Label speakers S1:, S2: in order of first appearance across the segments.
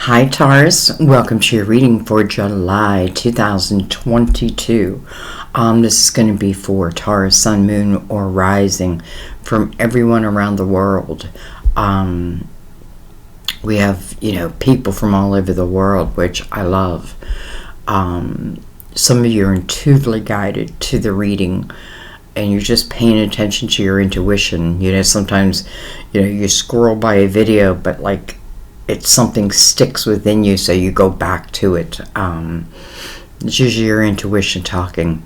S1: Hi Taurus, welcome to your reading for July 2022. This is going to be for Taurus, Sun, Moon, or Rising from everyone around the world. We have, people from all over the world, which I love. Some of you are intuitively guided to the reading, and you're just paying attention to your intuition. Sometimes, you scroll by a video, but it's something sticks within you, so you go back to it. It's usually your intuition talking.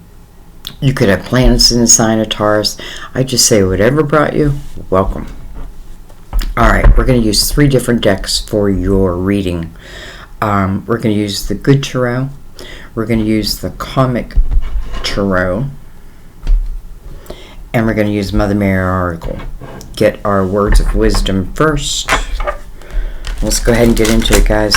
S1: You could have planets in the sign of Taurus. I just say whatever brought you, welcome. Alright, we're going to use 3 different decks for your reading. We're going to use the Good Tarot. We're going to use the Comic Tarot. And we're going to use Mother Mary Oracle. Get our words of wisdom first. Let's go ahead and get into it, guys.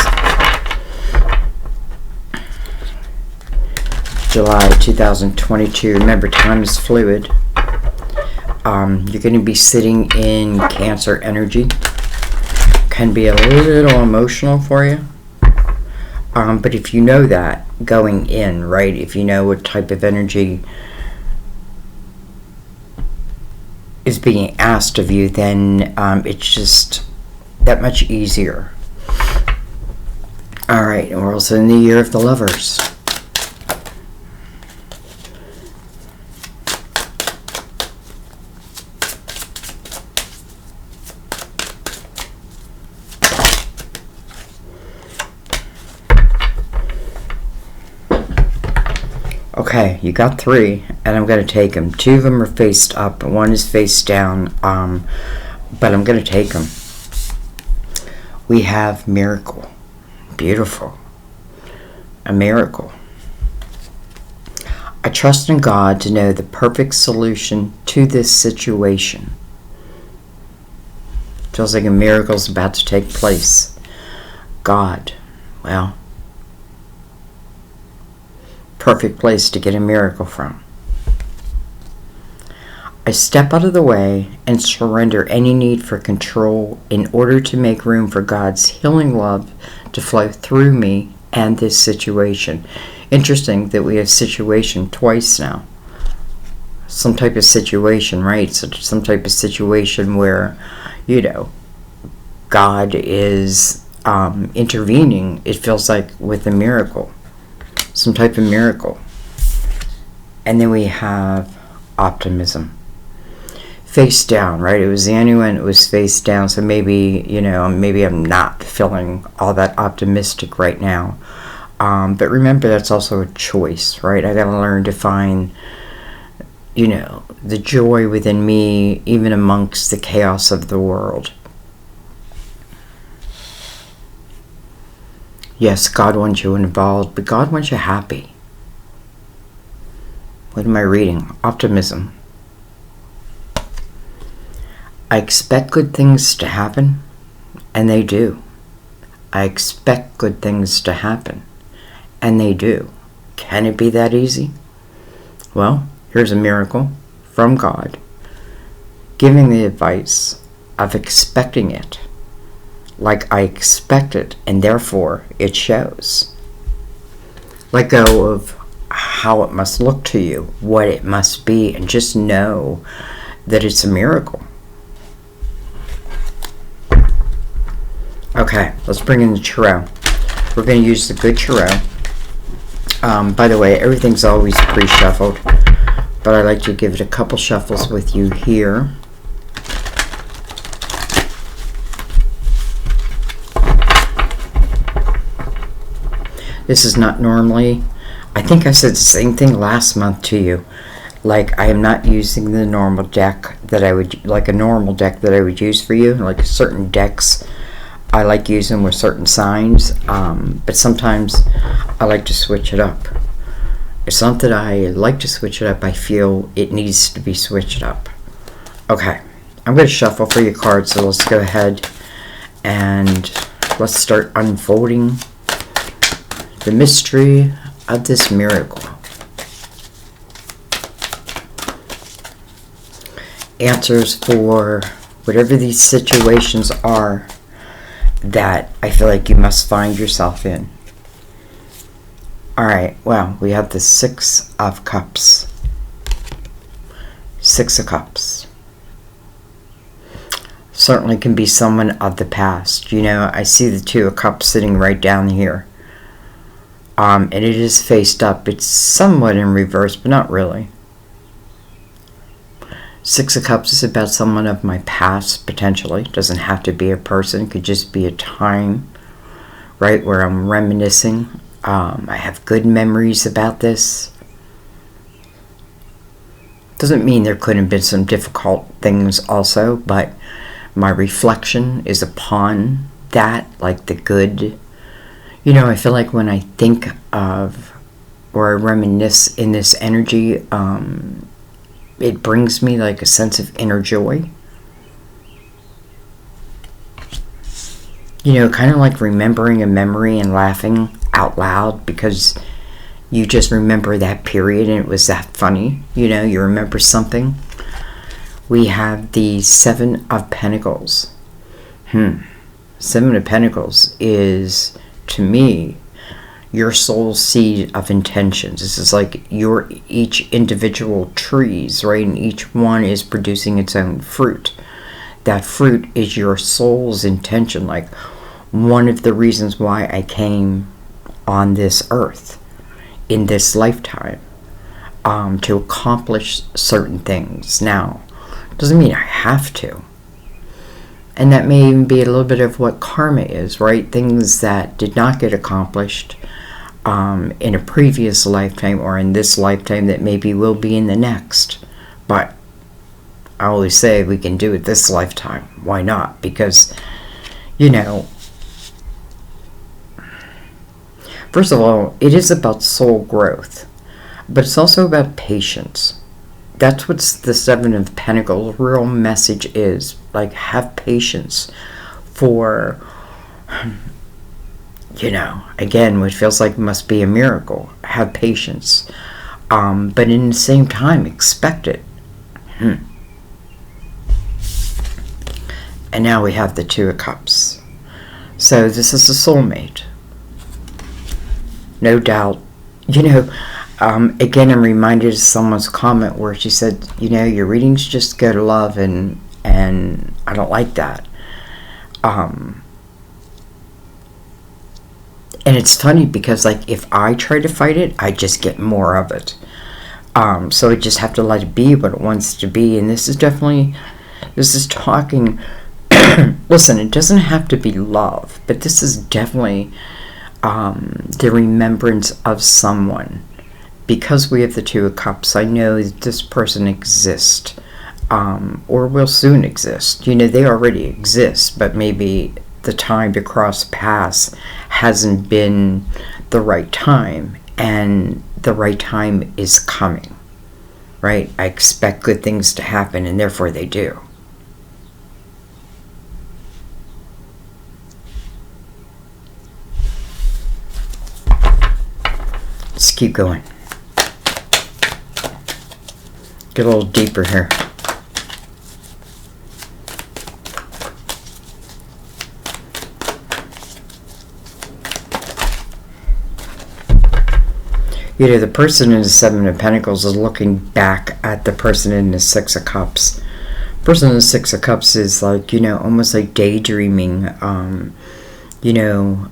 S1: July 2022. Remember, time is fluid. You're going to be sitting in Cancer energy. Can be a little emotional for you. But if you know that going in, right? If you know what type of energy is being asked of you, then it's just that much easier. Alright, and we're also in the year of the Lovers. Okay, you got 3, and I'm going to take them. 2 of them are faced up, and 1 is face down, but I'm going to take them. We have miracle. Beautiful. A miracle. I trust in God to know the perfect solution to this situation. Feels like a miracle is about to take place. God. Well, perfect place to get a miracle from. I step out of the way and surrender any need for control in order to make room for God's healing love to flow through me and this situation. Interesting that we have situation twice now. Some type of situation, right? So some type of situation where, God is intervening, it feels like, with a miracle. Some type of miracle. And then we have optimism. Face down, right? It was the only one that was face down, so maybe, maybe I'm not feeling all that optimistic right now. But remember, that's also a choice, right? I gotta learn to find, the joy within me, even amongst the chaos of the world. Yes, God wants you involved, but God wants you happy. What am I reading? Optimism. I expect good things to happen, and they do. I expect good things to happen, and they do. Can it be that easy? Well, here's a miracle from God, giving the advice of expecting it, like I expect it, and therefore it shows. Let go of how it must look to you, what it must be, and just know that it's a miracle. Okay, let's bring in the Tarot. We're going to use the Good Tarot. By the way, everything's always pre-shuffled, but I like to give it a couple shuffles with you here. This is not normally, I think I said the same thing last month to you. Like, I am not using the normal deck that I would, like a normal deck that I would use for you. Like certain decks I like using with certain signs, but sometimes I like to switch it up. It's not that I like to switch it up, I feel it needs to be switched up. Okay, I'm going to shuffle for your cards, so let's go ahead and let's start unfolding the mystery of this miracle. Answers for whatever these situations are that I feel like you must find yourself in. Alright, well, we have the Six of Cups. Six of Cups. Certainly can be someone of the past. You know, I see the Two of Cups sitting right down here. And it is faced up. It's somewhat in reverse, but not really. Six of Cups is about someone of my past, potentially. Doesn't have to be a person. Could just be a time, right, where I'm reminiscing. I have good memories about this. Doesn't mean there couldn't have been some difficult things also, but my reflection is upon that, like the good. You know, I feel like when I think of or I reminisce in this energy, it brings me like a sense of inner joy. You know, kind of like remembering a memory and laughing out loud because you just remember that period and it was that funny. You know, you remember something. We have the Seven of Pentacles. Seven of Pentacles is, to me, your soul seed of intentions. This is like your each individual trees, right? And each one is producing its own fruit. That fruit is your soul's intention. Like one of the reasons why I came on this earth in this lifetime, to accomplish certain things. Now, doesn't mean I have to. And that may even be a little bit of what karma is, right? Things that did not get accomplished in a previous lifetime or in this lifetime that maybe will be in the next. But I always say we can do it this lifetime. Why not? Because, you know, first of all, it is about soul growth, but it's also about patience. That's what the Seven of Pentacles real message is. Like, have patience for, you know, again, what feels like must be a miracle. Have patience. But in the same time, expect it. And now we have the Two of Cups. So this is a soulmate. No doubt. You know, again, I'm reminded of someone's comment where she said, you know, your readings just go to love, and I don't like that. And it's funny because, like, if I try to fight it, I just get more of it. So I just have to let it be what it wants to be. And this is talking, listen, it doesn't have to be love, but this is definitely the remembrance of someone. Because we have the Two of Cups, I know that this person exists, or will soon exist. You know, they already exist, but maybe the time to cross paths hasn't been the right time, and the right time is coming, right? I expect good things to happen, and therefore they do. Let's keep going. Get a little deeper here. You know, the person in the Seven of Pentacles is looking back at the person in the Six of Cups. The person in the Six of Cups is like, you know, almost like daydreaming. You know,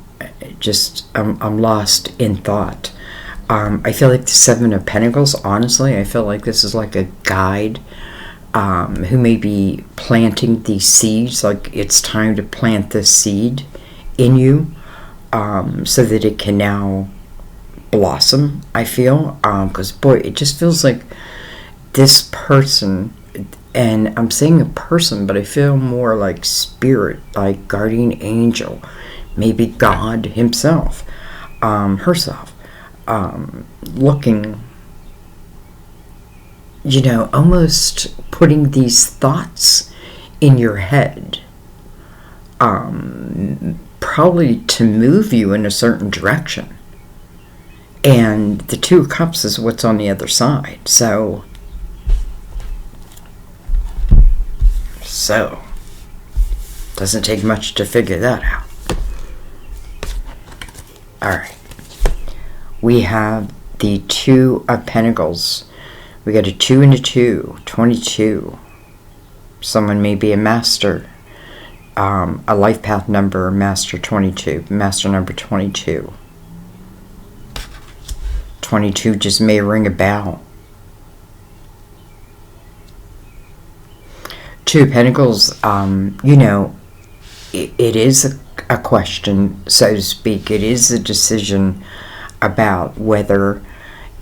S1: just I'm lost in thought. I feel like the Seven of Pentacles, honestly, I feel like this is like a guide who may be planting these seeds. Like, it's time to plant this seed in you so that it can now blossom, I feel. Because, boy, it just feels like this person, and I'm saying a person, but I feel more like spirit, like guardian angel, maybe God himself, herself. Looking, you know, almost putting these thoughts in your head, probably to move you in a certain direction. And the Two of Cups is what's on the other side. So doesn't take much to figure that out. Alright. We have the Two of Pentacles. We got a 2 and a 2. 22. Someone may be a master. A life path number, master 22. Master number 22. 22 just may ring a bell. Two of Pentacles, you know, it is a question, so to speak. It is a decision about whether,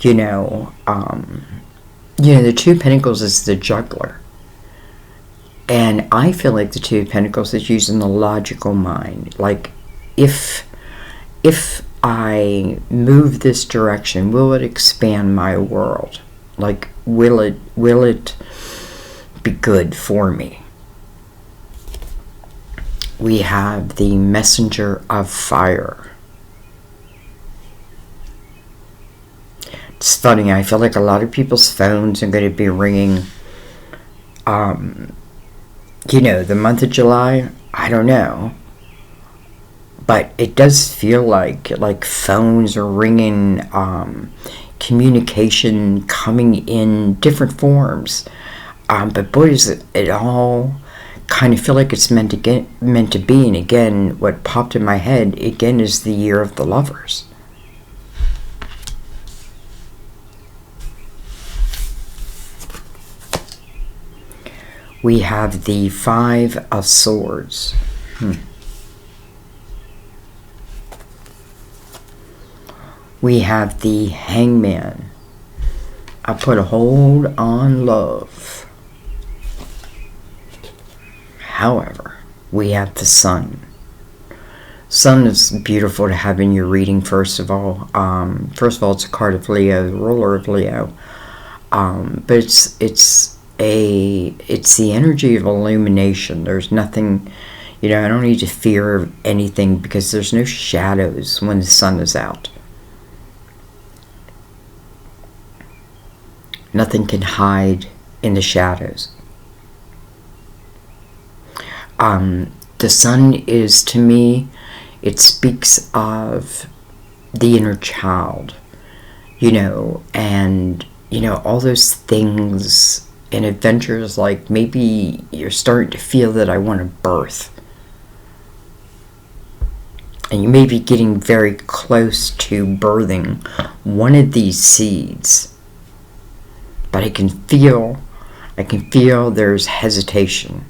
S1: the Two of Pentacles is the juggler. And I feel like the Two of Pentacles is using the logical mind. Like, if I move this direction, will it expand my world? Like, will it be good for me? We have the Messenger of Fire. It's funny, I feel like a lot of people's phones are going to be ringing. The month of July, I don't know. But it does feel like phones are ringing, communication coming in different forms. But boy, does it all kind of feel like it's meant to be. And again, what popped in my head again is the year of the lovers. We have the Five of Swords. We have the Hangman. I put a hold on love. However, we have the Sun. Sun is beautiful to have in your reading, first of all. It's a card of Leo, the ruler of Leo. But it's the energy of illumination. There's nothing, I don't need to fear anything because there's no shadows when the sun is out. Nothing can hide in the shadows. The sun is, to me, it speaks of the inner child, and, all those things and adventures, like maybe you're starting to feel that I want to birth. And you may be getting very close to birthing one of these seeds. But I can feel there's hesitation.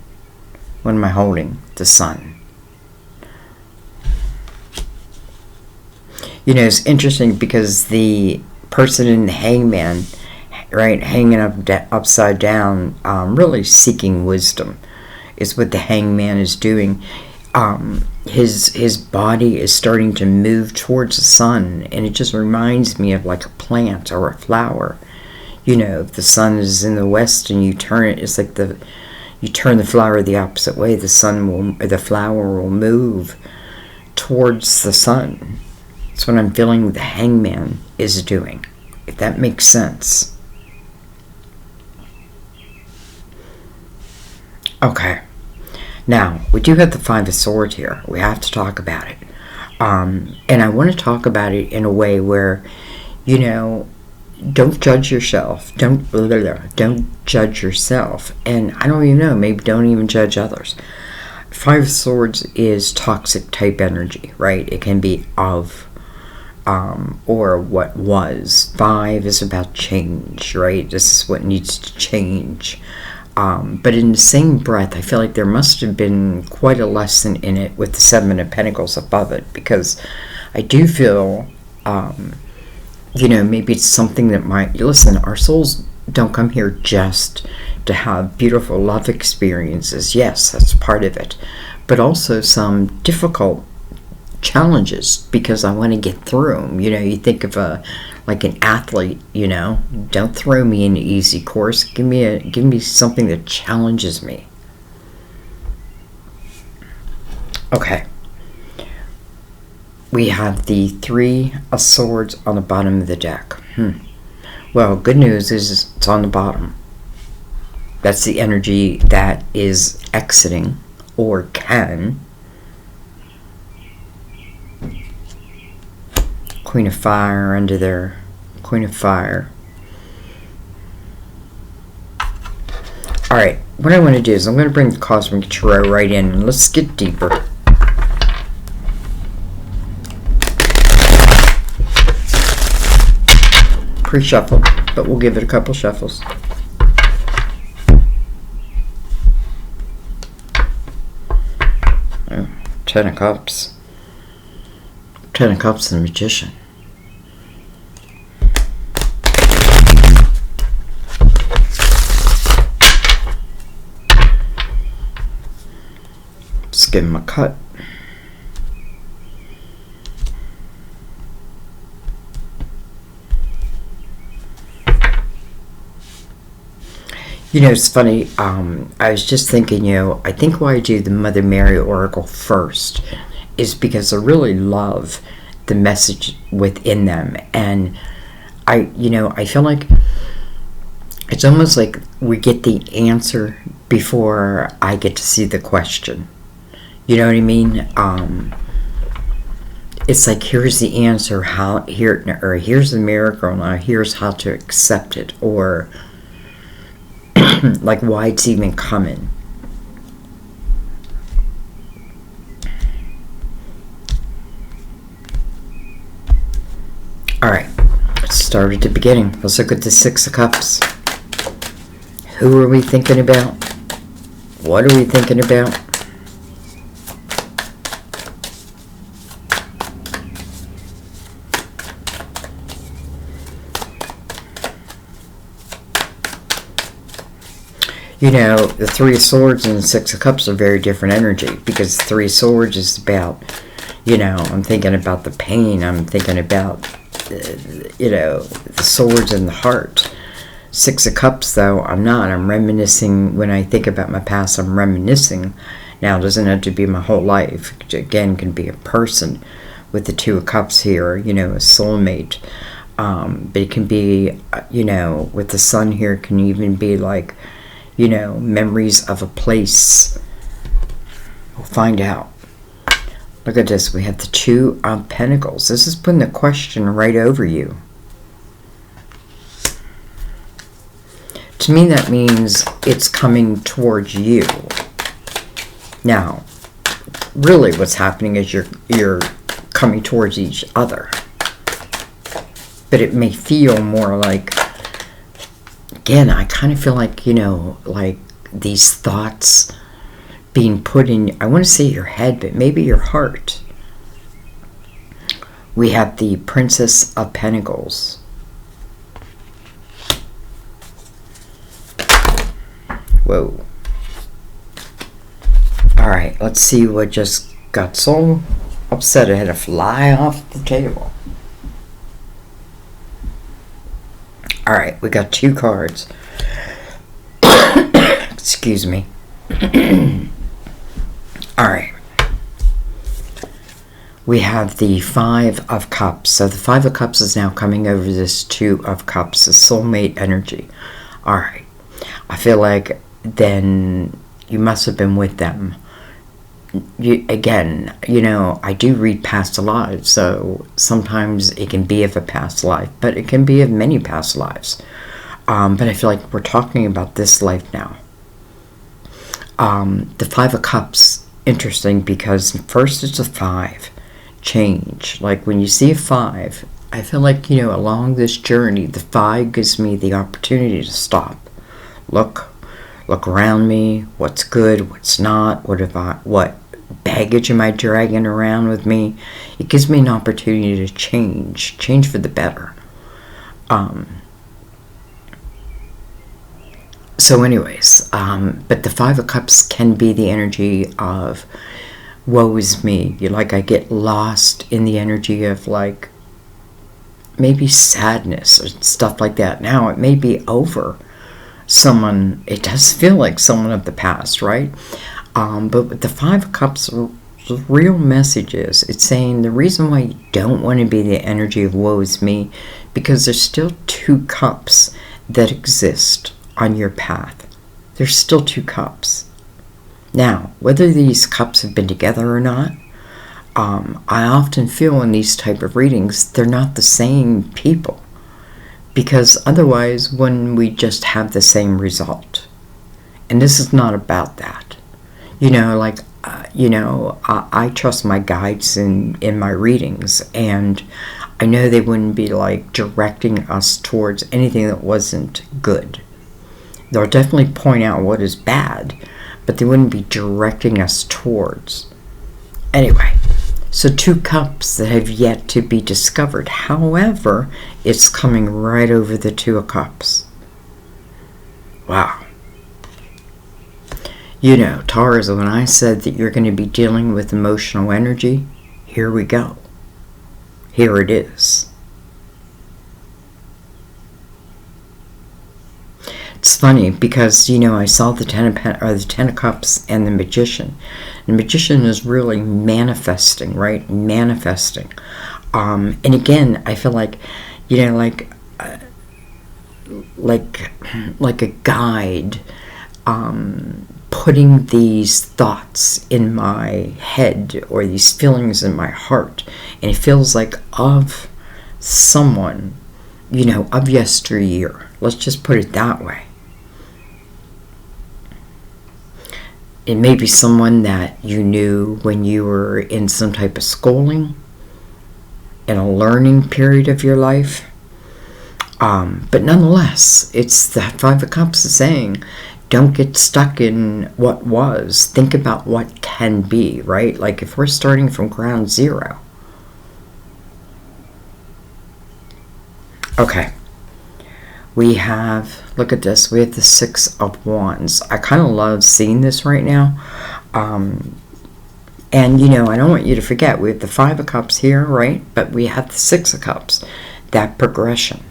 S1: When am I holding the sun? It's interesting because the person in the Hangman, right, hanging upside down, really seeking wisdom, is what the Hangman is doing. His body is starting to move towards the sun, and it just reminds me of like a plant or a flower. If the sun is in the west and you turn it, it's like you turn the flower the opposite way, the flower will move towards the sun. That's what I'm feeling the Hangman is doing, if that makes sense. Okay. Now, we do have the Five of Swords here. We have to talk about it. And I want to talk about it in a way where, don't judge yourself. Don't judge yourself. And I don't even know, maybe don't even judge others. Five of Swords is toxic type energy, right? It can be or what was. Five is about change, right? This is what needs to change. But in the same breath, I feel like there must have been quite a lesson in it with the Seven of Pentacles above it, because I do feel, maybe it's something that listen, our souls don't come here just to have beautiful love experiences. Yes, that's part of it. But also some difficult challenges, because I want to get through them. You think of like an athlete, don't throw me an easy course. Give me something that challenges me. Okay. We have the Three of Swords on the bottom of the deck. Well, good news is it's on the bottom. That's the energy that is exiting, or can. Queen of Fire under there. Queen of Fire. Alright, what I want to do is I'm going to bring the Cosmic Tarot right in, and let's get deeper. Pre-shuffle, but we'll give it a couple shuffles. Oh, 10 of Cups. 10 of Cups and the Magician. Let's give him a cut. You know, it's funny, I was just thinking, you know, I think why I do the Mother Mary Oracle first is because I really love the message within them. And I feel like it's almost like we get the answer before I get to see the question. You know what I mean? It's like, here's the answer, here's the miracle, now here's how to accept it, or like why it's even coming. Alright, let's start at the beginning. Let's look at the Six of Cups. Who are we thinking about? What are we thinking about? You know, the Three of Swords and the Six of Cups are very different energy, because the Three of Swords is about, you know, I'm thinking about the pain, I'm thinking about, you know, the swords and the heart. Six of Cups, though, I'm not. I'm reminiscing. When I think about my past, I'm reminiscing. Now, it doesn't have to be my whole life. It, again, can be a person with the Two of Cups here, you know, a soulmate. But it can be, you know, with the Sun here, it can even be like, you know, memories of a place. We'll find out. Look at this. We have the Two of Pentacles. This is putting the question right over you. To me, that means it's coming towards you. Now, really what's happening is you're coming towards each other. But it may feel more like, again, I kind of feel like, you know, like these thoughts being put in, I want to say your head, but maybe your heart. We have the Princess of Pentacles. Whoa. Alright, let's see what just got so upset I had to fly off the table. Alright, we got two cards. Excuse me. Alright. We have the Five of Cups. So the Five of Cups is now coming over this Two of Cups, the soulmate energy. Alright. I feel like then you must have been with them. Again, you know, I do read past lives, so sometimes it can be of a past life, but it can be of many past lives. But I feel like we're talking about this life now. The Five of Cups, interesting, because first it's a five, change. Like when you see a five, I feel like, you know, along this journey, the five gives me the opportunity to stop. Look around me, what's good, what's not, what baggage am I dragging around with me? It gives me an opportunity to change for the better. So anyways, but the Five of Cups can be the energy of woe is me. I get lost in the energy of like maybe sadness or stuff like that. Now it may be over. Someone, it does feel like someone of the past, right? But with the Five of Cups, the real message is, it's saying the reason why you don't want to be the energy of woe is me, because there's still two cups that exist on your path. There's still two cups. Now, whether these cups have been together or not, I often feel in these type of readings, they're not the same people. Because otherwise, wouldn't we just have the same result? And this is not about that. I trust my guides in my readings, and I know they wouldn't be like directing us towards anything that wasn't good. They'll definitely point out what is bad, but they wouldn't be directing us towards. Anyway, so 2 cups that have yet to be discovered. However, it's coming right over the 2 of cups. Wow. Taurus, when I said that you're going to be dealing with emotional energy, here we go. Here it is. It's funny because, I saw the 10 of Cups and the Magician. The Magician is really manifesting, right? Manifesting. And again, I feel like, like a guide, putting these thoughts in my head or these feelings in my heart, and it feels like of someone, of yesteryear. Let's just put it that way. It may be someone that you knew when you were in some type of schooling, in a learning period of your life. But nonetheless, it's the 5 of Cups is saying, don't get stuck in what was. Think about what can be, right? Like if we're starting from ground zero. Okay. We have, look at this, we have the 6 of Wands. I kind of love seeing this right now. And, I don't want you to forget, we have the 5 of Cups here, right? But we have the 6 of Cups, that progression.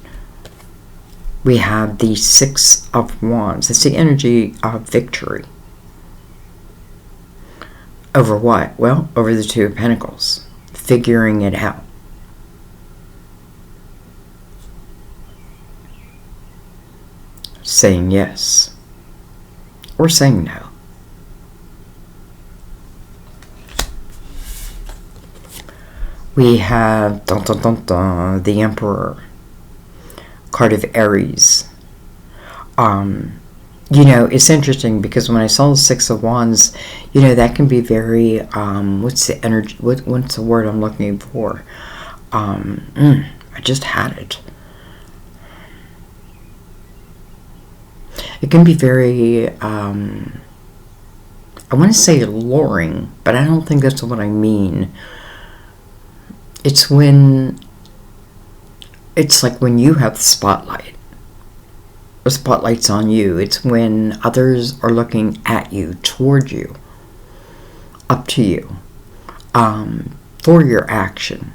S1: We have the 6 of Wands. It's the energy of victory. Over what? Well, over the 2 of Pentacles. Figuring it out. Saying yes. Or saying no. We have the Emperor. Card of Aries. It's interesting because when I saw the 6 of Wands, that can be very, what's the energy, what's the word I'm looking for? I just had it. It can be very, I want to say alluring, but I don't think that's what I mean. It's like when you have the spotlight. The spotlight's on you. It's when others are looking at you, toward you, up to you, for your action.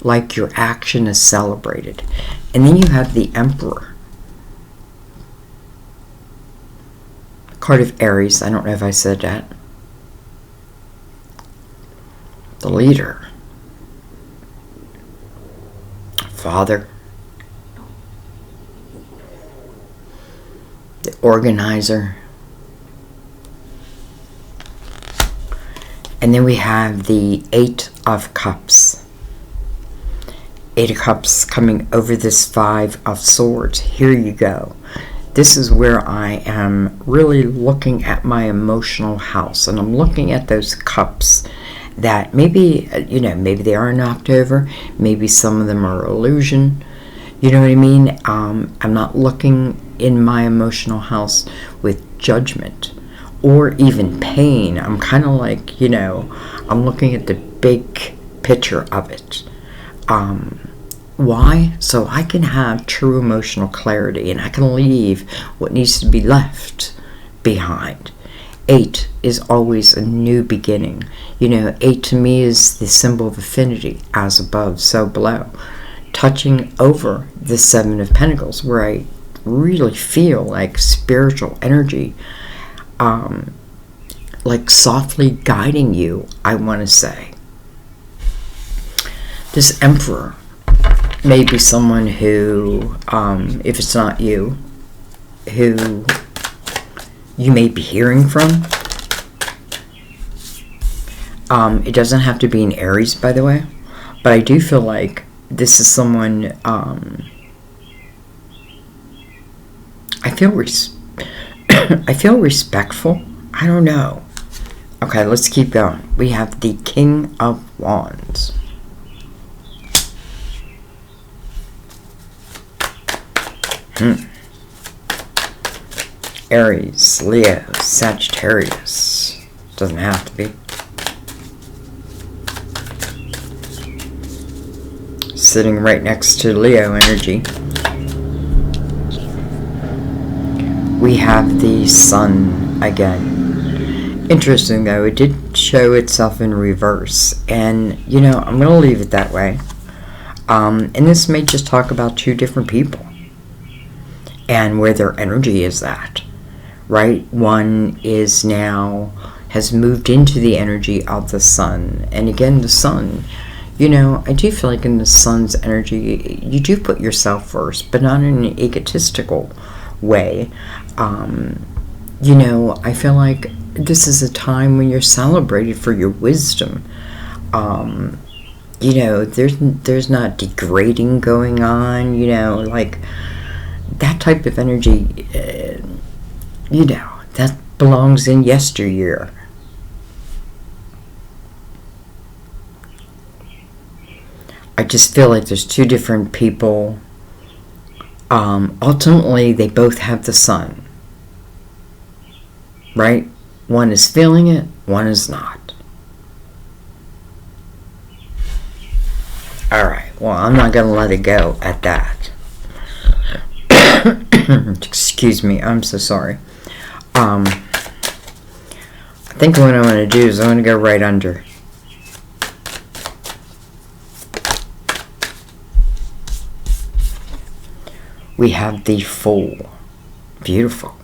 S1: Like your action is celebrated. And then you have the Emperor. Card of Aries. I don't know if I said that. The leader. Father. The organizer. And then we have the 8 of Cups. 8 of Cups coming over this 5 of Swords. Here you go. This is where I am really looking at my emotional house. And I'm looking at those cups that maybe, maybe they are knocked over. Maybe some of them are illusion. You know what I mean? I'm not looking in my emotional house with judgment or even pain. I'm kind of like, I'm looking at the big picture of it. Why? So I can have true emotional clarity and I can leave what needs to be left behind. 8 is always a new beginning. 8 to me is the symbol of affinity, as above, so below. Touching over the 7 of Pentacles, where I really feel like spiritual energy, like softly guiding you, I want to say. This Emperor may be someone who, if it's not you, who you may be hearing from. It doesn't have to be in Aries, by the way, but I do feel like this is someone, I feel I feel respectful. I don't know. Okay, let's keep going. We have the King of Wands. Aries, Leo, Sagittarius. Doesn't have to be. Sitting right next to Leo energy. We have the Sun again. Interesting though, it did show itself in reverse. And, you know, I'm going to leave it that way. And this may just talk about two different people. And where their energy is at. Right? One is now, has moved into the energy of the Sun. And again, the Sun, you know, I do feel like in the Sun's energy, you do put yourself first, but not in an egotistical way. You know, I feel like this is a time when you're celebrated for your wisdom. You know, there's not degrading going on, you know, like that type of energy, you know, that belongs in yesteryear. I just feel like there's two different people. Ultimately, they both have the Sun. Right? One is feeling it, one is not. Alright, well, I'm not going to let it go at that. Excuse me, I'm so sorry. I think what I'm going to do is I'm going to go right under. We have the Fool. Beautiful.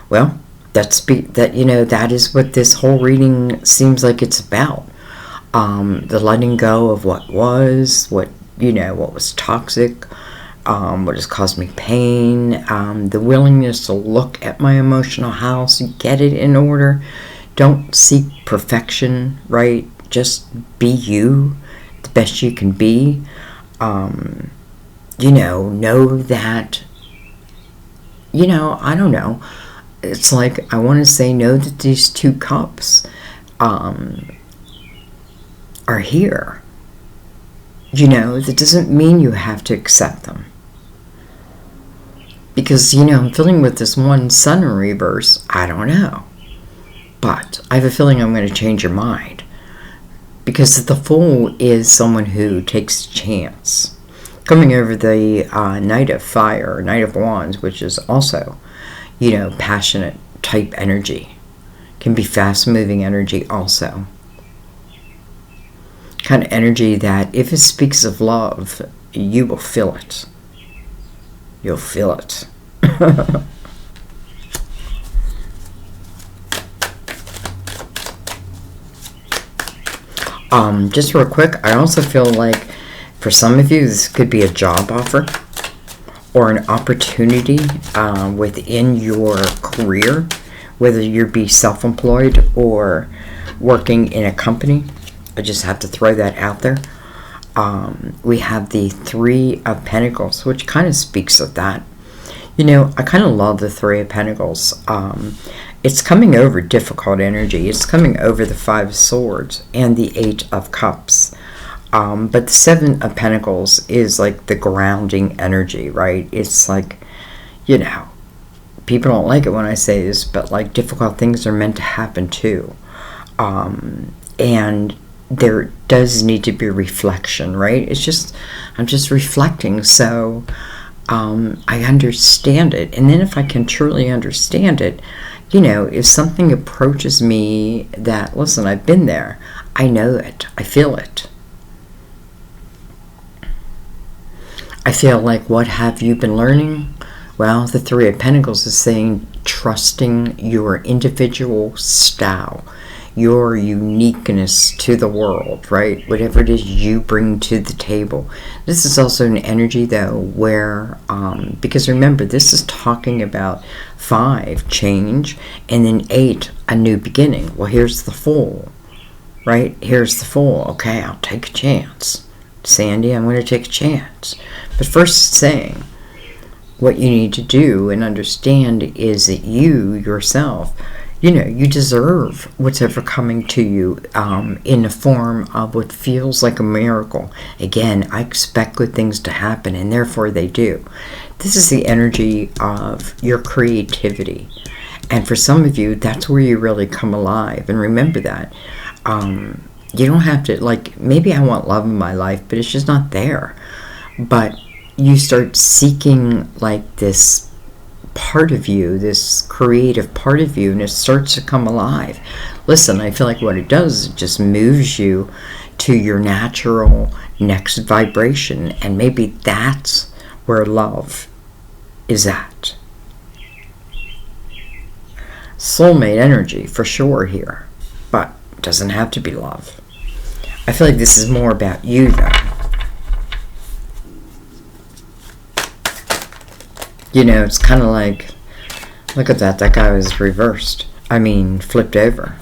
S1: Well, you know, that is what this whole reading seems like it's about. The letting go of what was, what was toxic, what has caused me pain, the willingness to look at my emotional house, get it in order. Don't seek perfection, right? Just be you, the best you can be. You know that, you know, I don't know. It's like, I want to say, know that these two cups are here. You know, that doesn't mean you have to accept them. Because, you know, I'm feeling with this one Sun in reverse, I don't know. But I have a feeling I'm going to change your mind. Because the Fool is someone who takes a chance. Coming over the Knight of Fire, Knight of Wands, which is also, you know, passionate type energy. Can be fast-moving energy also. Kind of energy that if it speaks of love, you will feel it. You'll feel it. Just real quick, I also feel like for some of you, this could be a job offer or an opportunity within your career, whether you be self-employed or working in a company. I just have to throw that out there. We have the Three of Pentacles, which kind of speaks of that. You know, I kind of love the Three of Pentacles. It's coming over difficult energy. It's coming over the Five of Swords and the Eight of Cups. But the Seven of Pentacles is like the grounding energy, right? It's like, you know, people don't like it when I say this, but like difficult things are meant to happen too. And there does need to be reflection, right? It's just, I'm just reflecting, so I understand it. And then if I can truly understand it, you know, if something approaches me that, listen, I've been there, I know it, I feel it. I feel like, what have you been learning? Well, the Three of Pentacles is saying trusting your individual style, your uniqueness to the world, right? Whatever it is you bring to the table. This is also an energy, though, where, because remember, this is talking about 5, change, and then 8, a new beginning. Well, here's the Fool. right? Here's the Fool. Okay, I'll take a chance. Sandy, I'm going to take a chance. But first it's saying, what you need to do and understand is that you yourself, you deserve what's ever coming to you in the form of what feels like a miracle. Again, I expect good things to happen, and therefore they do. This is the energy of your creativity. And for some of you, that's where you really come alive. And remember that. You don't have to, like, maybe I want love in my life, but it's just not there. But you start seeking, like, this part of you, this creative part of you, and it starts to come alive. Listen, I feel like what it does, it just moves you to your natural next vibration, and maybe that's where love is at. Soulmate energy for sure here, but it doesn't have to be love. I feel like this is more about you though. It's kind of like, look at that guy was reversed. Flipped over.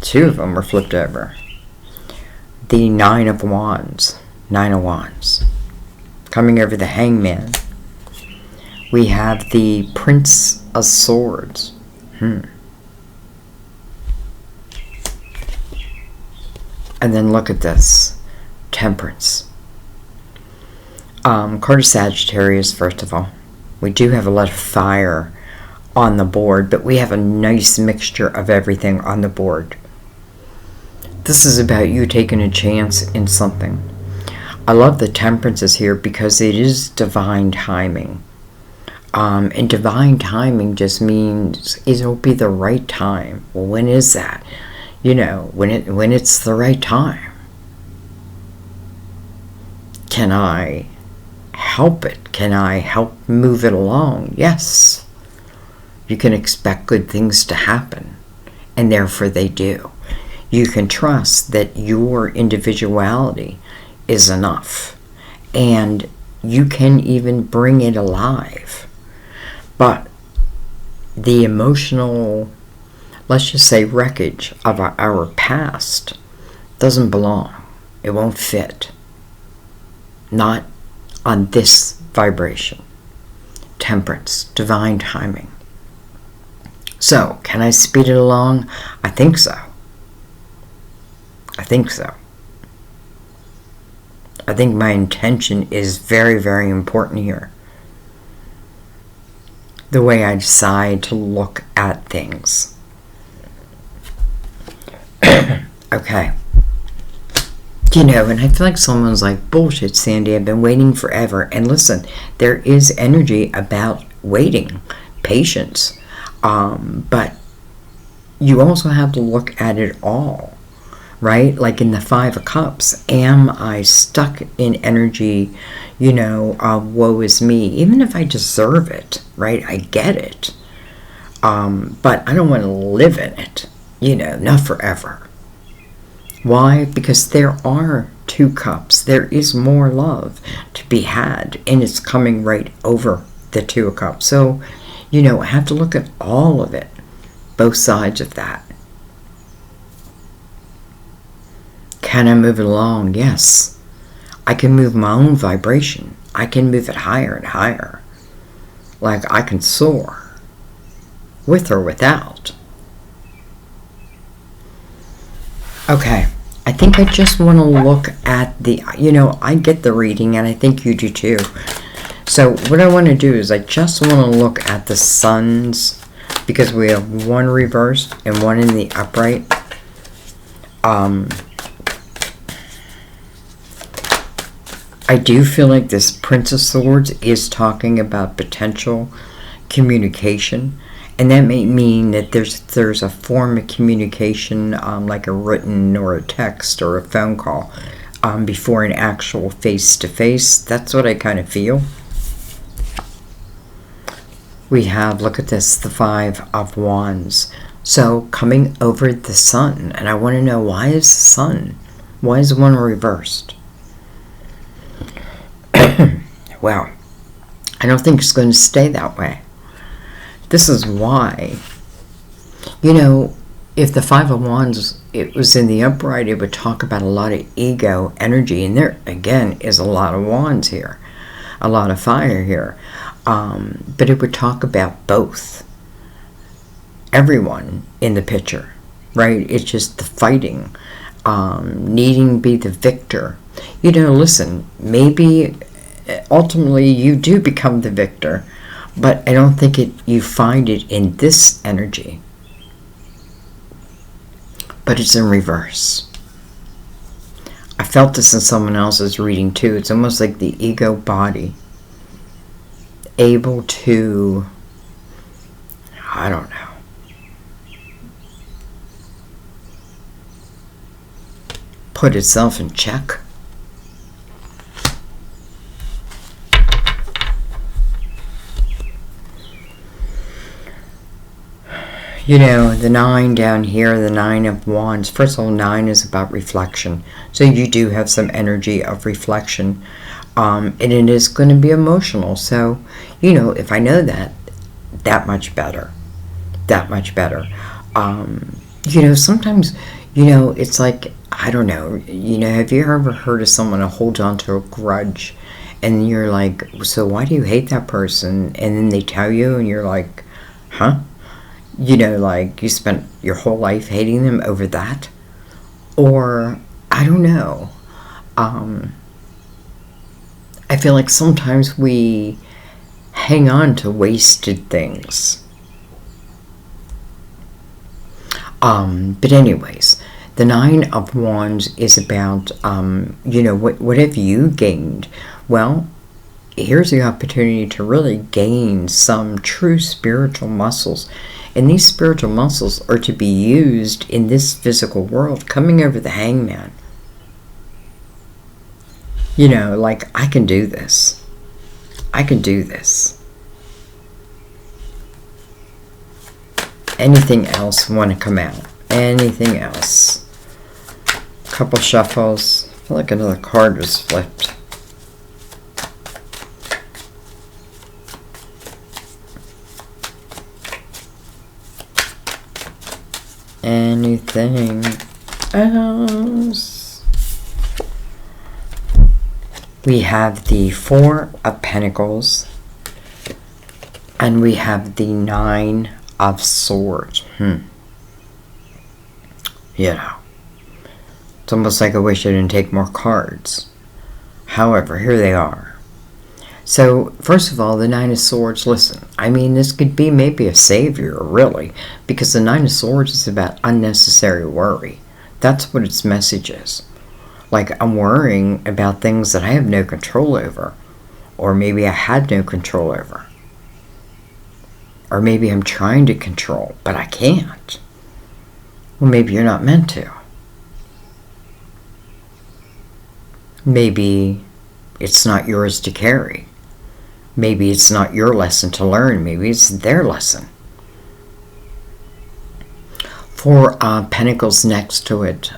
S1: Two of them were flipped over. The Nine of Wands. Coming over the Hangman. We have the Prince of Swords. And then look at this. Temperance. Card of Sagittarius, first of all. We do have a lot of fire on the board, but we have a nice mixture of everything on the board. This is about you taking a chance in something. I love the Temperances here because it is divine timing. And divine timing just means it'll be the right time. Well, when is that? When it's the right time. Can I help it? Can I help move it along? Yes. You can expect good things to happen, and therefore they do. You can trust that your individuality is enough, and you can even bring it alive. But the emotional, let's just say, wreckage of our past doesn't belong. It won't fit. Not on this vibration. Temperance, divine timing. So, can I speed it along? I think so. I think my intention is very, very important here. The way I decide to look at things. Okay. And I feel like someone's like, bullshit, Sandy, I've been waiting forever. And listen, there is energy about waiting, patience. But you also have to look at it all, right? Like in the Five of Cups, am I stuck in energy, woe is me, even if I deserve it, right? I get it. But I don't want to live in it, not forever. Why? Because there are two cups. There is more love to be had, and it's coming right over the Two of Cups. So, I have to look at all of it, both sides of that. Can I move it along? Yes. I can move my own vibration. I can move it higher and higher. Like I can soar, with or without. Okay, I think I just want to look at the, I get the reading and I think you do too. So what I want to do is I just want to look at the suns, because we have one reversed and one in the upright. I do feel like this Prince of Swords is talking about potential communication. And that may mean that there's a form of communication, like a written or a text or a phone call, before an actual face-to-face. That's what I kind of feel. We have, look at this, the Five of Wands. So coming over the sun, and I want to know, why is the sun? Why is one reversed? Well, I don't think it's going to stay that way. This is why You know, if the Five of Wands, it was in the upright, it would talk about a lot of ego energy. And there, again, is a lot of wands here. A lot of fire here. But it would talk about both. Everyone in the picture, right? It's just the fighting. Needing to be the victor. You know, listen, maybe ultimately you do become the victor. But I don't think you find it in this energy. But it's in reverse. I felt this in someone else's reading too. It's almost like the ego body able to, I don't know, put itself in check. You know, the 9 down here, the 9 of Wands. First of all, 9 is about reflection. So you do have some energy of reflection. And it is going to be emotional. So, you know, if I know that, that much better. That much better. You know, sometimes, you know, it's like, I don't know. You know, have you ever heard of someone who holds on to a grudge? And you're like, so why do you hate that person? And then they tell you, and you're like, huh? You know, like you spent your whole life hating them over that? Or, I don't know. I feel like sometimes we hang on to wasted things. But anyways, the 9 of Wands is about, you know, what have you gained? Well, here's the opportunity to really gain some true spiritual muscles. And these spiritual muscles are to be used in this physical world, coming over the Hangman. You know, like, I can do this. I can do this. Anything else want to come out? Anything else? Couple shuffles. I feel like another card was flipped. Anything else? We have the 4 of Pentacles, and we have the 9 of Swords. You know, it's almost like I wish I didn't take more cards. However, here they are. So, first of all, the 9 of Swords, listen, I mean, this could be maybe a savior, really, because the 9 of Swords is about unnecessary worry. That's what its message is. Like, I'm worrying about things that I have no control over, or maybe I had no control over. Or maybe I'm trying to control, but I can't. Well, maybe you're not meant to. Maybe it's not yours to carry. Maybe it's not your lesson to learn. Maybe it's their lesson. 4 Pentacles next to it,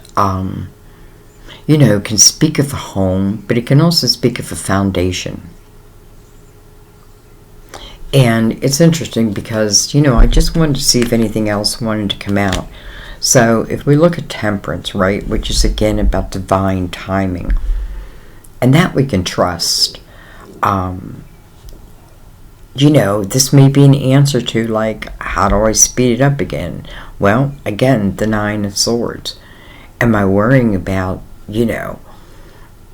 S1: you know, can speak of a home, but it can also speak of a foundation. And it's interesting because, you know, I just wanted to see if anything else wanted to come out. So if we look at Temperance, right, which is again about divine timing, and that we can trust. You know, this may be an answer to, like, how do I speed it up again? Well, again, the 9 of Swords. Am I worrying about, you know,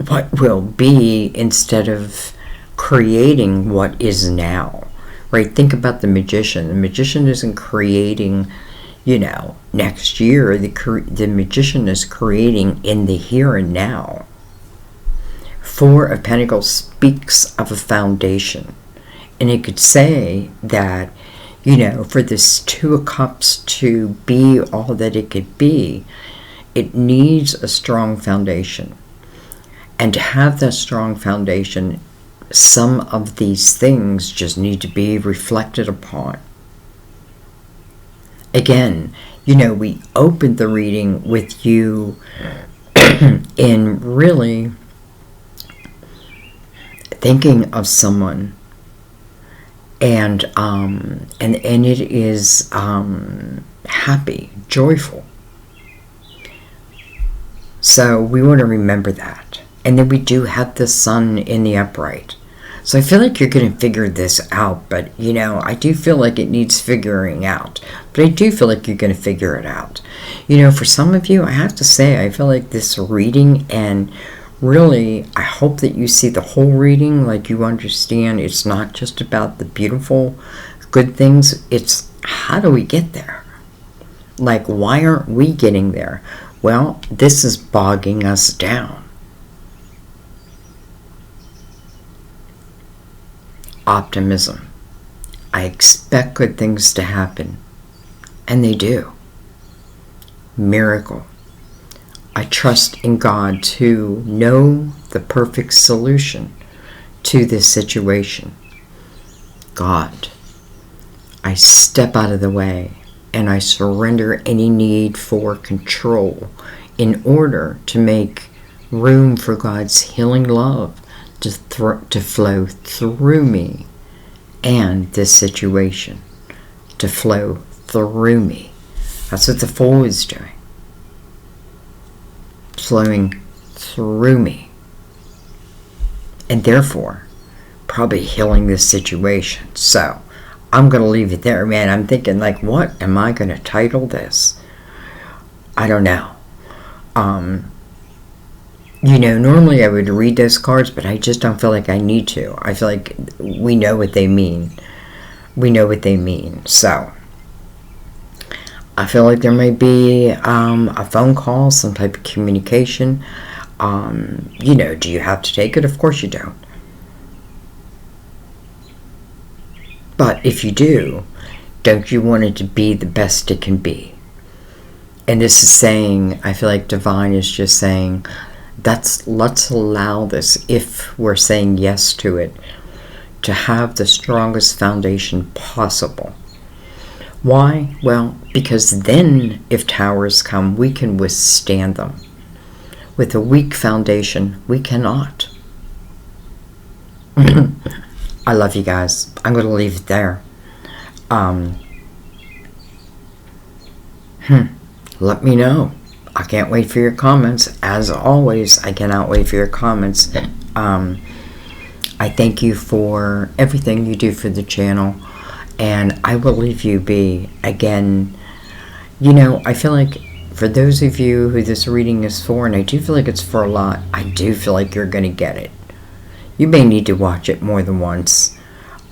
S1: what will be instead of creating what is now? Right? Think about the Magician. The Magician isn't creating, you know, next year. The Magician is creating in the here and now. 4 of Pentacles speaks of a foundation. And it could say that, you know, for this 2 of Cups to be all that it could be, it needs a strong foundation. And to have that strong foundation, some of these things just need to be reflected upon. Again, you know, we opened the reading with you in really thinking of someone. And it is happy, joyful. So we want to remember that. And then we do have the sun in the upright. So I feel like you're going to figure this out, but I do feel like it needs figuring out. But I do feel like you're going to figure it out. For some of you, I have to say, I feel like this reading, and really, I hope that you see the whole reading, like you understand it's not just about the beautiful, good things, it's how do we get there? Like, why aren't we getting there? Well, this is bogging us down. Optimism. I expect good things to happen, and they do. Miracle. I trust in God to know the perfect solution to this situation. God. I step out of the way and I surrender any need for control in order to make room for God's healing love to flow through me and this situation, to flow through me. That's what the Fool is doing. Flowing through me. And therefore, probably healing this situation. So, I'm going to leave it there, man. I'm thinking, like, what am I going to title this? I don't know. Normally I would read those cards, but I just don't feel like I need to. I feel like we know what they mean. We know what they mean. So, I feel like there may be a phone call, some type of communication. Do you have to take it? Of course you don't. But if you do, don't you want it to be the best it can be? And this is saying, I feel like Divine is just saying, let's allow this, if we're saying yes to it, to have the strongest foundation possible. Why? Well, because then if towers come, we can withstand them. With a weak foundation, we cannot. I love you guys. I'm going to leave it there. Let me know. I can't wait for your comments. As always, I cannot wait for your comments. I thank you for everything you do for the channel. And I will leave you be. Again, I feel like for those of you who this reading is for, and I do feel like it's for a lot, I do feel like you're going to get it. You may need to watch it more than once.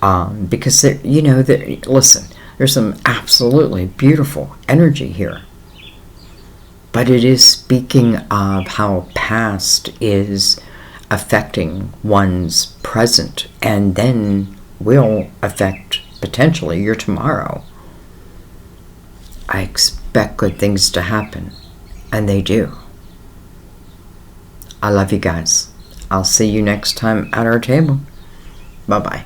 S1: Because, listen, there's some absolutely beautiful energy here. But it is speaking of how past is affecting one's present and then will affect potentially your tomorrow. I expect good things to happen, and they do. I love you guys. I'll see you next time at our table. Bye-bye.